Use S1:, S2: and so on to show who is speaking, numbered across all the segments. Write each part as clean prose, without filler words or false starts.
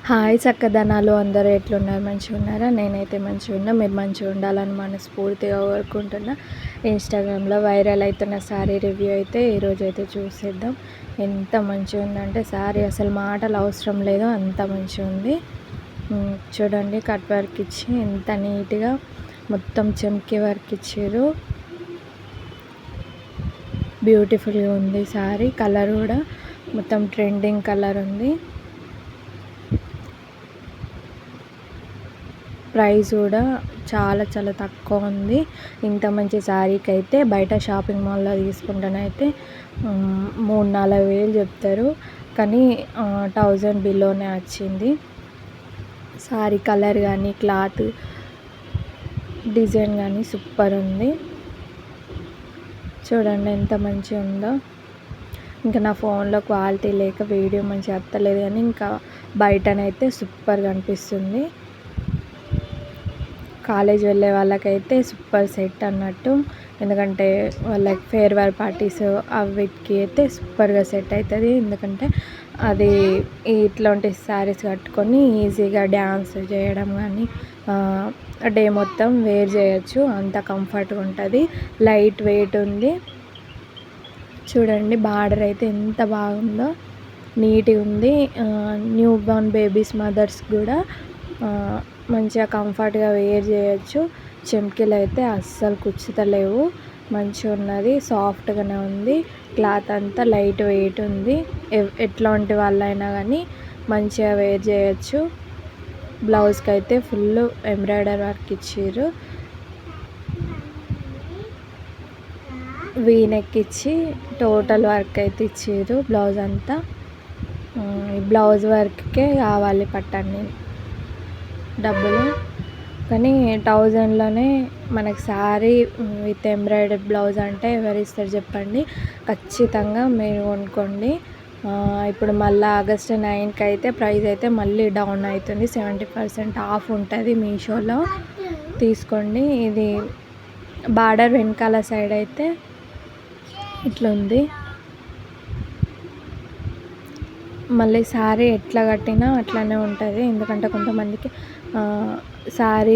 S1: Hi చక్కదనాలు అందరూ ఎట్లున్నారు? మంచిగా ఉన్నారా? నేనైతే మంచిగా ఉన్నా. మీరు మంచిగా ఉండాలని మనస్ఫూర్తిగా కోరుకుంటున్నా. ఇన్స్టాగ్రామ్లో వైరల్ అవుతున్న శారీ రివ్యూ అయితే ఈరోజు అయితే చూసేద్దాం. ఎంత మంచిగా ఉందంటే శారీ అసలు మాటలు అవసరం లేదు, అంత మంచిగా ఉంది. చూడండి, కట్ వర్క్ ఇచ్చి ఎంత నీట్గా మొత్తం చెమ్కీ వర్క్ ఇచ్చారు. బ్యూటిఫుల్గా ఉంది శారీ. కలర్ కూడా మొత్తం ట్రెండింగ్ కలర్ ఉంది. ప్రైస్ కూడా చాలా చాలా తక్కువ ఉంది. ఇంత మంచి శారీకి అయితే బయట షాపింగ్ మాల్లో తీసుకుంటేనైతే 3-4 వేలు చెప్తారు, కానీ 1000 బిలోనే వచ్చింది. శారీ కలర్ కానీ క్లాత్ డిజైన్ కానీ సూపర్ ఉంది. చూడండి ఎంత మంచిగా ఉందో. ఇంకా నా ఫోన్లో క్వాలిటీ లేక వీడియో మంచిగా వస్తలేదు, కానీ ఇంకా బయటనైతే సూపర్గా అనిపిస్తుంది. కాలేజ్ వెళ్ళే వాళ్ళకైతే సూపర్ సెట్ అన్నట్టు, ఎందుకంటే వాళ్ళకి ఫేర్వెల్ పార్టీస్ వీటికి అయితే సూపర్గా సెట్ అవుతుంది. ఎందుకంటే అది ఇట్లాంటి శారీస్ కట్టుకొని ఈజీగా డ్యాన్స్ చేయడం కానీ డే మొత్తం వేర్ చేయొచ్చు, అంత కంఫర్ట్గా ఉంటుంది. లైట్ వెయిట్ ఉంది. చూడండి బార్డర్ అయితే ఎంత బాగుందో, నీట్గా ఉంది. న్యూ బోర్న్ బేబీస్ మదర్స్ కూడా మంచిగా కంఫర్ట్గా వేర్ చేయొచ్చు. చెమ్కీలు అయితే అస్సలు కుచ్చుతలేవు, మంచిగా ఉన్నది, సాఫ్ట్గానే ఉంది. క్లాత్ అంతా లైట్ వెయిట్ ఉంది. ఎట్లాంటి వాళ్ళైనా కానీ మంచిగా వేర్ చేయొచ్చు. బ్లౌజ్కి అయితే ఫుల్ ఎంబ్రాయిడరీ వర్క్ ఇచ్చారు. వీ నెక్ ఇచ్చి టోటల్ వర్క్ అయితే ఇచ్చారు బ్లౌజ్ అంతా. బ్లౌజ్ వర్క్కే కావాలి పట్టండి డబ్బులు, కానీ 1000లోనే మనకి శారీ విత్ ఎంబ్రాయిడరీ బ్లౌజ్ అంటే ఎవరు ఇస్తారు చెప్పండి? ఖచ్చితంగా మీరు కొనుక్కోండి. ఇప్పుడు మళ్ళీ ఆగస్ట్ 9కి అయితే ప్రైస్ అయితే మళ్ళీ డౌన్ అవుతుంది. 70% ఆఫ్ ఉంటుంది మీషోలో, తీసుకోండి. ఇది బార్డర్ వెనకాల సైడ్ అయితే ఇట్లుంది. మళ్ళీ శారీ ఎట్లా కట్టినా అట్లానే ఉంటుంది, ఎందుకంటే కొంతమందికి శారీ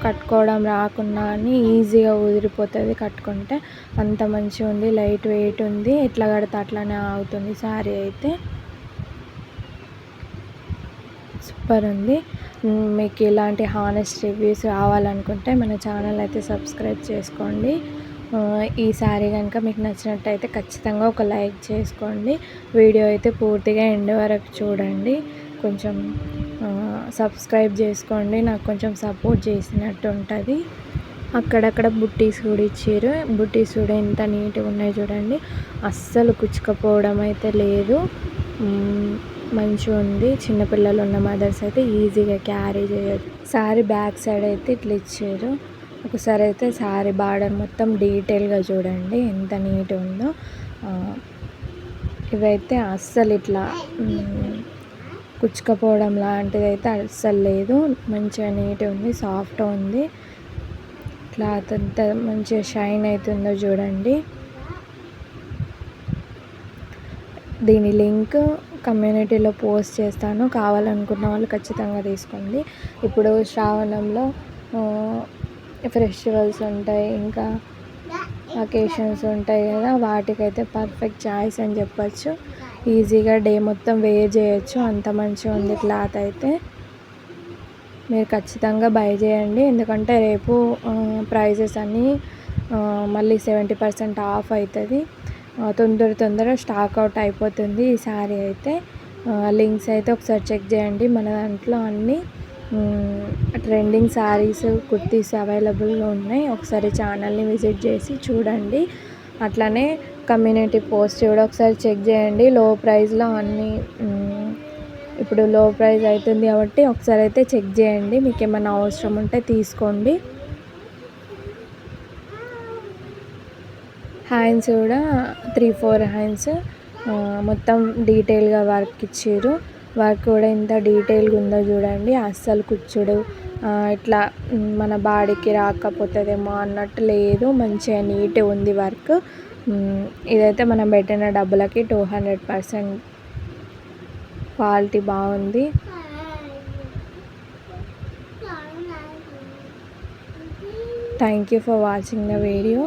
S1: కట్టుకోవడం రాకున్నా కానీ ఈజీగా ఉదిరిపోతుంది కట్టుకుంటే. అంత మంచిగా ఉంది, లైట్ వెయిట్ ఉంది. ఎట్లా కడితే అట్లానే ఆగుతుంది శారీ అయితే. సూపర్ ఉంది. మీకు ఇలాంటి హానెస్ట్ రివ్యూస్ కావాలనుకుంటే మన ఛానల్ అయితే సబ్స్క్రైబ్ చేసుకోండి. ఈ శారీ కనుక మీకు నచ్చినట్టయితే ఖచ్చితంగా ఒక లైక్ చేసుకోండి. వీడియో అయితే పూర్తిగా ఎండ్ వరకు చూడండి. కొంచెం సబ్స్క్రైబ్ చేసుకోండి, నాకు కొంచెం సపోర్ట్ చేసినట్టు ఉంటుంది. అక్కడక్కడ బుట్టీస్ కూడా ఇచ్చారు. బుట్టీస్ కూడా ఎంత నీట్గా ఉన్నాయి చూడండి, అస్సలు కుచ్చుకపోవడం అయితే లేదు, మంచిగా ఉంది. చిన్నపిల్లలు ఉన్న మదర్స్ అయితే ఈజీగా క్యారీ చేయొచ్చు. శారీ బ్యాక్ సైడ్ అయితే ఇట్లా ఇచ్చారు. ఒకసారి అయితే శారీ బార్డర్ మొత్తం డీటెయిల్గా చూడండి ఎంత నీట్గా ఉందో. ఇవైతే అస్సలు ఇట్లా కుచ్చుకపోవడం లాంటిది అయితే అస్సలు లేదు, మంచిగా నీట్గా ఉంది, సాఫ్ట్గా ఉంది. క్లాత్ అంతా మంచిగా షైన్ అవుతుందో చూడండి. దీని లింక్ కమ్యూనిటీలో పోస్ట్ చేస్తాను, కావాలనుకున్న వాళ్ళు ఖచ్చితంగా తీసుకోండి. ఇప్పుడు శ్రావణంలో ఫెస్టివల్స్ ఉంటాయి, ఇంకా అకేషన్స్ ఉంటాయి కదా, వాటికైతే పర్ఫెక్ట్ చాయిస్ అని చెప్పచ్చు. ఈజీగా డే మొత్తం వేర్ చేయొచ్చు, అంత మంచిగా ఉంది క్లాత్ అయితే. మీరు ఖచ్చితంగా బై చేయండి, ఎందుకంటే రేపు ప్రైజెస్ అన్నీ మళ్ళీ 70% ఆఫ్ అవుతుంది. తొందర స్టాక్ అవుట్ అయిపోతుంది ఈ శారీ అయితే. లింక్స్ అయితే ఒకసారి చెక్ చేయండి. మన దాంట్లో అన్నీ ట్రెండింగ్ శారీస్, కుర్తీస్ అవైలబుల్గా ఉన్నాయి. ఒకసారి ఛానల్ని విజిట్ చేసి చూడండి. అట్లానే కమ్యూనిటీ పోస్ట్ కూడా ఒకసారి చెక్ చేయండి. లో ప్రైస్లో అన్నీ ఇప్పుడు లో ప్రైస్ అవుతుంది కాబట్టి ఒకసారి అయితే చెక్ చేయండి. మీకు ఏమైనా అవసరం ఉంటే తీసుకోండి. హ్యాండ్స్ కూడా 3-4 హ్యాండ్స్ మొత్తం డీటెయిల్గా వర్క్ ఇచ్చారు. వర్క్ కూడా ఎంత డీటెయిల్గా ఉందో చూడండి, అస్సలు కుచ్చుడు ఇట్లా మన బాడీకి రాకపోతుందేమో అన్నట్టు లేదు, మంచిగా నీట్గా ఉంది వర్క్. ఇదైతే మనం పెట్టిన డబ్బులకి 200% క్వాలిటీ బాగుంది. Thank you for watching the video.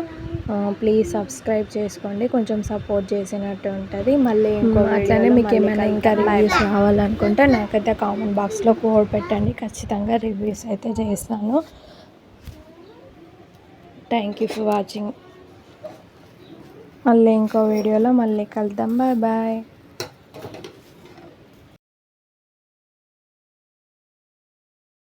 S1: Please subscribe చేసుకోండి, కొంచెం సపోర్ట్ చేసినట్టు ఉంటుంది. మళ్ళీ ఇంకో అట్లనే మీకు ఏమైనా ఇంకా రివ్యూస్ కావాలనుకుంటే నాకైతే కామెంట్ బాక్స్లో కోడ్ పెట్టండి, ఖచ్చితంగా రివ్యూస్ అయితే చేస్తాను. Thank you for watching. మళ్ళీ ఇంకో వీడియోలో మళ్ళీ కలుద్దాం. Bye bye.